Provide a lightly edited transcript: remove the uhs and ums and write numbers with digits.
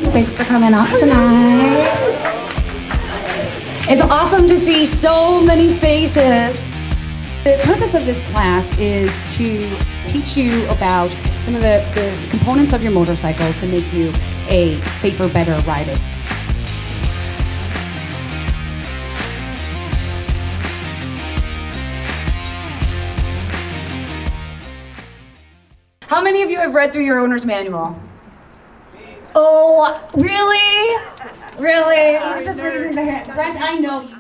Thanks for coming out tonight. It's awesome to see so many faces. The purpose of this class is to teach you about some of the components of your motorcycle to make you a safer, better rider. How many of you have read through your owner's manual? Oh, really? Really? We're just raising the hand. Brent, I know you